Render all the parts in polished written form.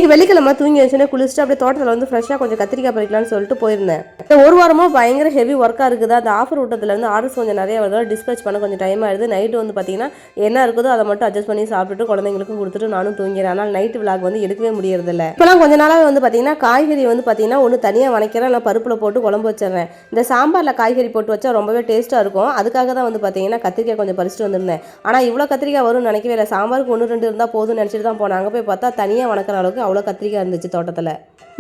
இன்னைக்கு வெள்ளிக்கிழமை தூங்கி வச்சுன்னா குளிச்சுட்டு அப்படியே தோட்டத்தில் வந்து ஃப்ரெஷ்ஷாக கொஞ்சம் கத்திரிக்காய் பறிக்கலாம்னு சொல்லிட்டு போயிருந்தேன். இந்த ஒரு வாரமாக பயங்கர ஹெவி ஒர்க்காக இருக்குது. அந்த ஆஃபர் விட்டதுலேருந்து ஆர்டர்ஸ் கொஞ்சம் நிறைய வருது. டிஸ்பேச் பண்ண கொஞ்சம் டைம் ஆயிடுது. நைட்டு வந்து பார்த்தீங்கன்னா என்ன இருக்குதோ அதை மட்டும் அட்ஜஸ்ட் பண்ணி சாப்பிட்டுட்டு குழந்தைங்களுக்கும் கொடுத்துட்டு நானும் தூங்கிறேன். ஆனால் நைட்டு விளாக் வந்து எடுக்கவே முடியறதில்ல. இப்போலாம் கொஞ்ச நாளாகவே வந்து பார்த்தீங்கன்னா காய்கறி வந்து பார்த்தீங்கன்னா ஒன்று தனியாக வணக்கிறேன், இல்லை பருப்பில் போட்டு குழம்பு வச்சிடறேன். இந்த சாம்பாரில் காய்கறி போட்டு வச்சா ரொம்பவே டேஸ்ட்டாக இருக்கும். அதுக்காக தான் வந்து பார்த்தீங்கன்னா கத்திரிக்காய் கொஞ்சம் பறிச்சுட்டு வந்திருந்தேன். ஆனால் இவ்வளோ கத்திரிக்காய் வரும்னு நினைக்கவே இல்லை. சாம்பாருக்கு 1-2 இருந்தால் போதும்னு நினச்சிட்டு தான் போனேன். அங்கே போய் பார்த்தா தனியாக வணக்கிற அளவுக்கு அவ்வளோ கத்திரிக்காய் இருந்துச்சு தோட்டத்தில்.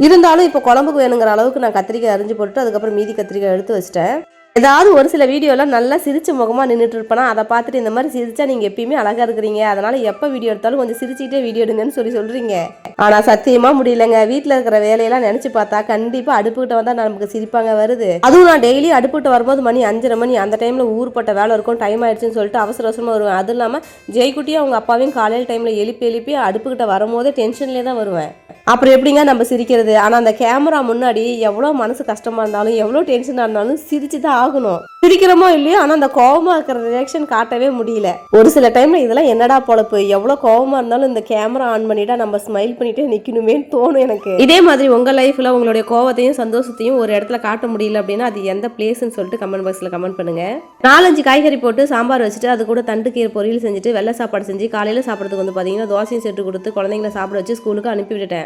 இருந்தாலும் இப்போ குழம்புக்கு வேணுங்கிற அளவுக்கு நான் கத்திரிக்காய் அரிஞ்சு போட்டு அதுக்கப்புறம் மீதி கத்திரிக்காய் எடுத்து வச்சிட்டேன். ஏதாவது ஒரு சில வீடியோலாம் நல்லா சிரிச்ச முகமாக நின்றுட்டு இருப்பேனா, அதை பார்த்துட்டு இந்த மாதிரி சிரிச்சா நீங்கள் எப்பயுமே அழகாக இருக்கிறீங்க, அதனால் எப்போ வீடியோ எடுத்தாலும் கொஞ்சம் சிரிச்சிட்டே வீடியோ எடுங்கன்னு சொல்கிறீங்க. ஆனால் சத்தியமாக முடியலைங்க. வீட்டில் இருக்கிற வேலையெல்லாம் நினச்சி பார்த்தா கண்டிப்பாக அடுப்புக்கிட்ட வந்தால் நமக்கு சிரிப்பாங்க வருது. அதுவும் நான் டெய்லி அடுப்புக்கிட்ட வரும்போது மணி 5:30 மணி, அந்த டைமில் ஊர்பட்ட வேலை இருக்கும், டைம் ஆயிடுச்சுன்னு சொல்லிட்டு அவசர அவசரமாக வருவேன். அதுவும் இல்லாமல் ஜெய்குட்டியும் அவங்க அப்பாவையும் காலையில் டைமில் எழுப்பி அடுப்புக்கிட்ட வரும்போதே டென்ஷன்லேயே தான் வருவேன். அப்புறம் எப்படிங்க நம்ம சிரிக்கிறது? ஆனால் அந்த கேமரா முன்னாடி எவ்வளோ மனசு கஷ்டமாக இருந்தாலும் எவ்வளோ டென்ஷனாக இருந்தாலும் சிரிச்சு தான் ஆகணும். சிரிக்கிறோமோ இல்லையோ, ஆனால் அந்த கோவமாக இருக்கிற ரியாக்ஷன் காட்டவே முடியல. ஒரு சில டைமில் இதெல்லாம் என்னடா பொழப்பு, எவ்வளோ கோவமாக இருந்தாலும் இந்த கேமரா ஆன் பண்ணிட்டா நம்ம ஸ்மைல் பண்ணிட்டே நிற்கணுமேன்னு தோணும் எனக்கு. இதே மாதிரி உங்கள் லைஃப்பில் உங்களுடைய கோவத்தையும் சந்தோஷத்தையும் ஒரு இடத்துல காட்ட முடியல அப்படின்னா அது எந்த பிளேஸ்ன்னு சொல்லிட்டு கமெண்ட் பாக்ஸில் கமெண்ட் பண்ணுங்க. 4-5 காய்கறி போட்டு சாம்பார் வச்சுட்டு அது கூட தண்டு கீரை பொரியல் செஞ்சுட்டு வெள்ளை சாப்பாடு செஞ்சு காலையில் சாப்பிட்றதுக்கு வந்து பார்த்தீங்கன்னா தோசையும் செட்டு கொடுத்து குழந்தைங்களை சாப்பிட வச்சு ஸ்கூலுக்கு அனுப்பி விட்டுட்டேன்.